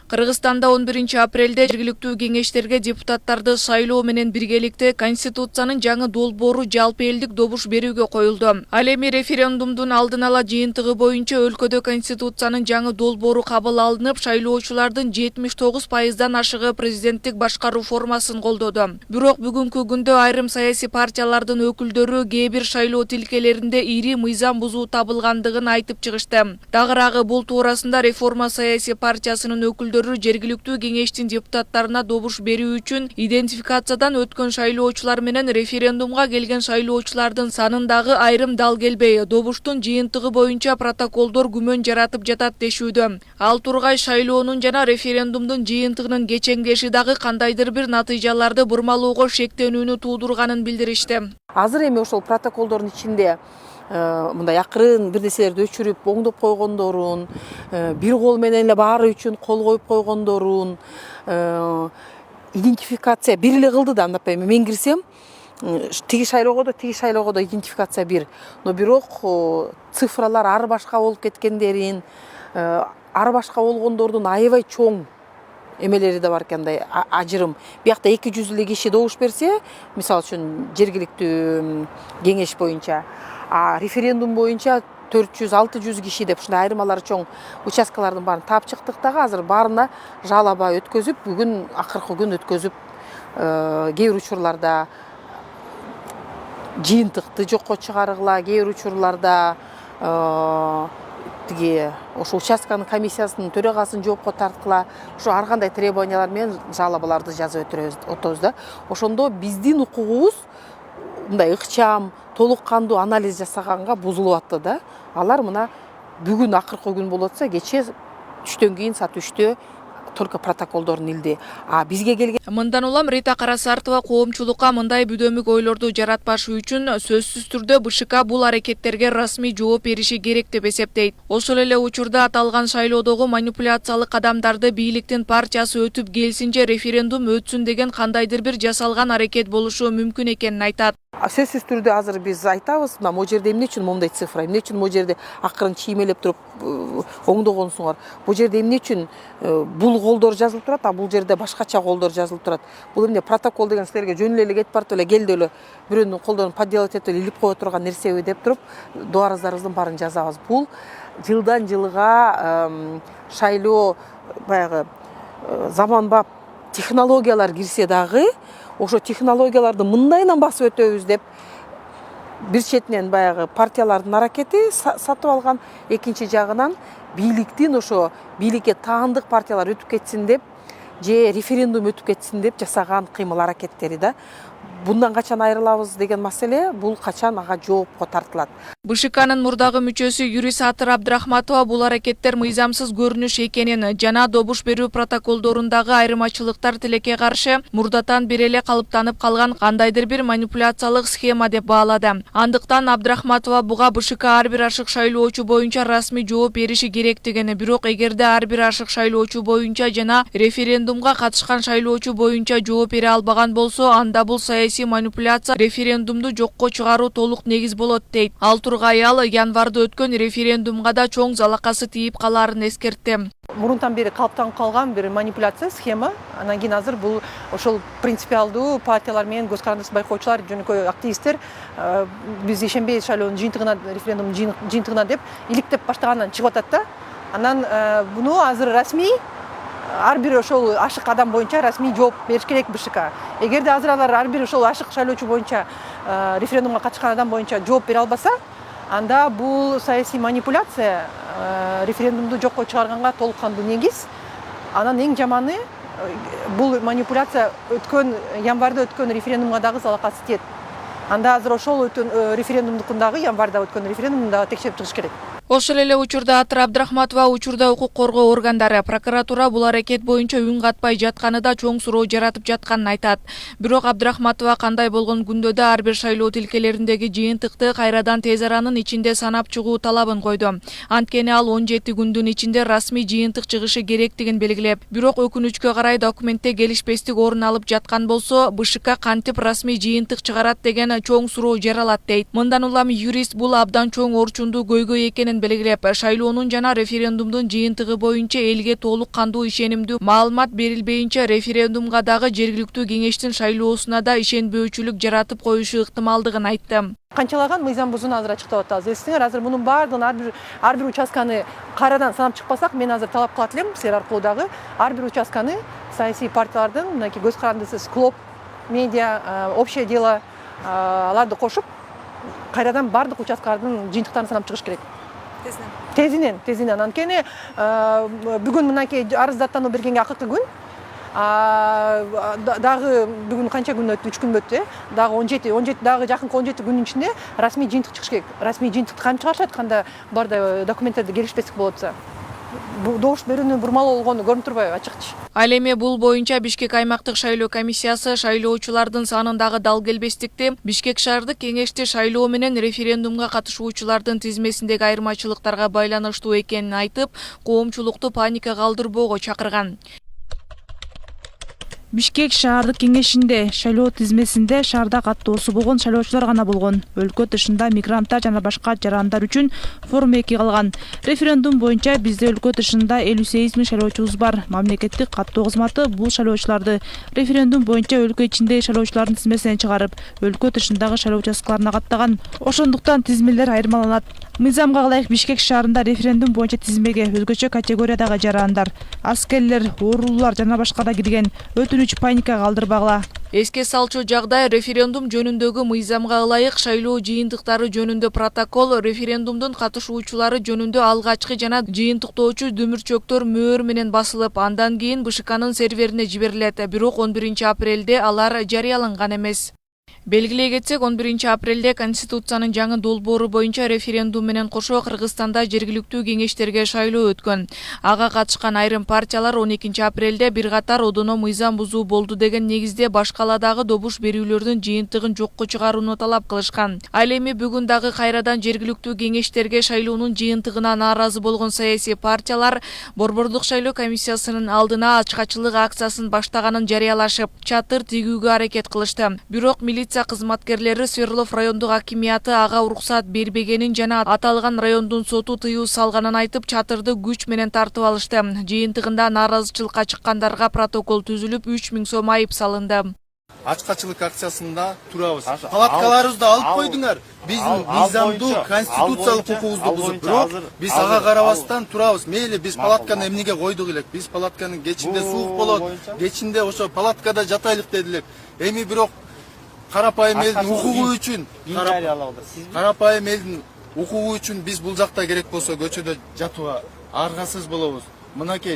Кыргызстанда 11-апрелде жергиликтүү кеңештерге депутаттарды шайлоо менен биргеликте Конституциянын жаңы долбоору жалпы элдик добуш берүүгө коюлду. Ал эми референдумдун алдын ала жыйынтыгы боюнча өлкөдө Конституциянын жаңы долбоору кабыл алынып, шайлоочулардын 79%дан ашыгы президенттик башкаруу формасын колдоду. Бирок бүгүнкү күндө айрым саясий партиялардын өкүлдөрү кээ бир шайлоо тилкелеринде ири мыйзам бузуу табылгандыгын айтып чыгышты. Дагыраагы бул туурасында Реформа саясий партиясынын өкүлдөрү жергиликтүү кеңештин депутаттарына добуш берүү үчүн идентификациядан өткөн шайлоочулар менен референдумга келген шайлоочулардын санындагы айрым дал келбей, добуштун жыйынтыгы боюнча протоколдор күмөн жаратып жатат дешүүдө. Ал тургай шайлоонун жана референдумдун жыйынтыгынын кечеңдеши дагы кандайдыр бир натыйжаларды бурмалоого шектенүүнү туудурганын билдиришти. Азыр эми ошол протоколдордун ичинде мындай акырын бир нерселерди өчүрүп, оңдоп койгондорун, бир кол менен эле баары үчүн кол коюп койгондорун, идентификация бир эле кылды да, мындай мен кирсем, тиги шайлоого да идентификация бир. Но бирок цифралар ар башка болуп кеткендерин, ар башка болгондордун аябай чоң эмелери да бар экендай, ажырым. Биякта 200 эле киши добуш берсе, мисалы үчүн жергиликтүү кеңеш боюнча, а референдум боюнча 400-600 киши деп ушундай айырмалары чоң участкалардын баарын таап чыктык дагы, азыр баарына жалаба өткөзүп, бүгүн акыркы күн өткөзүп, кээ бир учурларда жыйынтыкты жокко чыгаргыла, кээ бир учурларда тиги ошо участканын комиссиясынын төрагасын жоопко тарткыла, ошо ар кандай требованиялар менен жалобаларды жазып өтөбүз да. Ошондо биздин укугубуз мындай ыкчам, толук кандуу анализ жасаганга бузулуп атты да. Алар мына бүгүн акыркы күн болуп атса, кече түштөн кийин саат 3-тө только протоколдорун илди. А бизге келген мындан улам Рита Карасартова коомчулукка мындай бүдөмүк ойлорду жаратпашы үчүн сөзсүз түрдө БШК бул аракеттерге расмий жооп бериши керек деп эсептейт. Ошол эле учурда аталган шайлоодогу манипуляциялык кадамдарды бийликтин партиясы өтүп келсинче референдум өтсүн деген кандайдыр бир жасалган аракет болушу мүмкүн экенин айтат. Сөзсүз түрдө азыр биз айтабыз, могу жерде эмне үчүн моундай цифра, эмне үчүн могу жерде акырын чиймелеп туруп оңдогонсуңар, бул жерде эмне үчүн бул колдор жазылып турат, а бул жерде башкача колдор жазылып турат. Бул эмне протокол деген силерге жөн эле кетип барып эле келди эле бирөөнүн колдорун подделать этип эле илип кое турган нерсеби деп туруп дуарыздарыбыздын баарын жазабыз. Бул жылдан жылга шайлоо баягы заманбап технологиялар кирсе дагы, ошо технологияларды мындайынан басып өтөбүз деп бир четинен баягы партиялардын аракети сатып алган, экинчи жагынан бийликтин ошо бийликке таандык партиялар өтүп кетсин деп же референдум өтүп кетсин деп жасаган кыймыл аракеттери да. Bundan качан айрылабыз деген маселе, бул качан ага жоопко тартылат. БШКнын мурдагы мүчөсү юрист Атыр Абдрахматова бул аракеттер мыйзамсыз көрүнүш экенин жана добуш берүү протоколдорундагы айырмачылыктар тилекке каршы мурдатан бери эле калыптанып калган кандайдыр бир манипуляциялык схема деп баалады. Андыктан Абдрахматова буга БШК ар бир ашык шайлоочу боюнча расмий жооп бериши керектигини, бирок эгерде ар бир ашык шайлоочу боюнча жана референдумга катышкан шайлоочу боюнча жооп бере албаган болсо, анда бул саясий манипуляция референдумду жокко чыгаруу толук негиз болот дейт. Ал тургай ал январда өткөн референдумга да чоң залакасы тийип калаарын эскертти. Мурунтан бери калыптанып калган бир манипуляция схема. Анан кийин азыр бул ошол принципиалдуу партиялар менен көз каранды байкоочулар, жөнөкөй активисттер биз ишенбей шайлоонун жыйынтыгына, референдумдун жыйынтыгына деп иликтеп баштагандан чыгып атат да. Анан буну азыр расмий ар бир ошол ашык адам боюнча расмий жооп бериш керек БШК. Эгерде азыр алар ар бир ошол ашык шайлоочу боюнча референдумга катышкан адам боюнча жооп бере албаса, анда бул саясий манипуляция референдумду жокко чыгарганга толук кандуу негиз. Анан эң жаманы бул манипуляция өткөн январда өткөн референдумга дагы залакасы тиет. Анда азыр ошол референдумдукун дагы январда өткөн референдумду дагы текшерип чыгыш керек. Ошол эле учурда Атыр Абдрахматова учурда укук коргоо органдары, прокуратура бул аракет боюнча үн катпай жатканы да чоң суроо жаратып жатканын айтат. Бирок Абдрахматова кандай болгон күндө да ар бир шайлоо тилкелериндеги жыйынтыкты кайрадан тез аранын ичинде санап чыгуу талабын койду. Анткени ал 17 күндүн ичинде расмий жыйынтык чыгышы керектигин белгилеп, бирок өкүнүчкө карай документте келишпестик орун алып жаткан болсо, БШК кантип расмий жыйынтык чыгарат деген чоң суроо жаралат дейт. Мындан улам юрист бул абдан чоң орчундуу көйгөй экенин менен белгилеп, шайлоонун жана референдумдун жыйынтыгы боюнча элге толук кандуу ишенимдүү маалымат берилбейинче референдумга дагы жергиликтүү кеңештин шайлоосуна да ишенбөөчүлүк жаратып коюшу ыктымалдыгын айтты. Канчалаган мыйзам бузууну азыр ачыктап атабыз. Эсиңер, азыр мунун баардыгын ар бир участканы кайрадан санап чыкпасак, мен азыр талап кылат элем силер аркылуу дагы ар бир участканы саясий партиялардын мынакей көз карандысыз клуб, медиа, общее дело аларды кошуп, кайрадан баардык участкалардын жыйынтыктарын санап чыгыш керек. Тезинен. Анткени бүгүн мынакей арыз даттануу бергенге акыркы күн, дагы бүгүн канча күн өттү, 3 күн өттү, дагы 17 дагы жакынкы 17 күнүн ичинде расмий жыйынтык чыгыш керек. Расмий жыйынтыкты кантип чыгарышат, кандай барда документтерде келишпестик болуп атса. Бул добуш берүүнүн бурмалуу болгону көрүнүп турбайбы, ачыкчы. Ал эми бул боюнча Бишкек аймактык шайлоо комиссиясы шайлоочулардын санындагы дал келбестикти, Бишкек шаардык кеңешти шайлоо менен референдумга катышуучулардын тизмесиндеги айырмачылыктарга байланыштуу экенин айтып, коомчулукту паникага алдырбоого чакырган. Бишкек шаардык кеңешинде шайлоо тизмесинде шаарда каттоосу болгон шайлоочулар гана болгон. Өлкө тышында мигранттар жана башка жарандар үчүн форма 2 калган. Референдум боюнча бизде өлкө тышында 58 000 шайлоочубуз бар. Мамлекеттик каттоо кызматы бул шайлоочуларды референдум боюнча өлкө ичиндеги шайлоочулардын тизмесинен чыгарып, өлкө тышындагы шайлоо участкаларына каттаган. Ошондуктан тизмелер айырмаланат. Мыйзамга ылайык Бишкек шаарында референдум боюнча тизмеге өзгөчө категориядагы жарандар, аскерлер, оорулуулар жана башка да кирген. Өтүнүч паникага алдырбагыла. Эске салчу жагдай референдум жөнүндөгү мыйзамга ылайык шайлоо жыйынтыктары жөнүндө протокол, референдумдун катышуучулары жөнүндө алгачкы жана жыйынтыктоочу дүмүрчөктөр мөөр менен басылып, андан кийин БШКнын серверине жиберилет. Бирок 11 апрелде алар жарыяланган эмес. Белгилей кетсек, 11 апрелде Конституциянын жаңы долбоору боюнча референдум менен кошо Кыргызстанда жергиликтүү кеңештерге шайлоо өткөн. Ага катышкан айрым партиялар 12 апрелде бир катар одоно мыйзам бузуу болду деген негизде башкаладагы добуш берүүлөрдүн жыйынтыгын жокко чыгарууну талап кылышкан. Ал эми бүгүн дагы кайрадан жергиликтүү кеңештерге шайлоонун жыйынтыгына нааразы болгон саясий партиялар Борбордук шайлоо комиссиясынын алдына ачкачылык акциясын баштаганын жарыялашып, чатыр тигүүгө аракет кылышты. Бирок милиция кызматкерлери Сверлов райондук акимияты ага уруксат бербегенин жана аталган райондун соту тыюу салганын айтып, чатырды күч менен тартып алышты. Жыйынтыгында нааразычылыкка чыккандарга протокол түзүлүп, 3000 сом айып салынды. Ачкачылык акциясында турабыз. Палаткаларыбызды алып койдуңар. Биздин мыйзамдуу, конституциялык укугубузду бузуп, бирок биз ага карабастан турабыз. Мейли биз палатканы эмнеге койдук элек? Биз палатканын кечинде суук болот, кечинде ошо палаткада жатайлык дедилек. Эми бирок карапайым элдин укугу үчүн, карапайым элдин укугу үчүн биз бул жакта керек болсо көчөдө жатууга аргасыз болобуз. Мынакей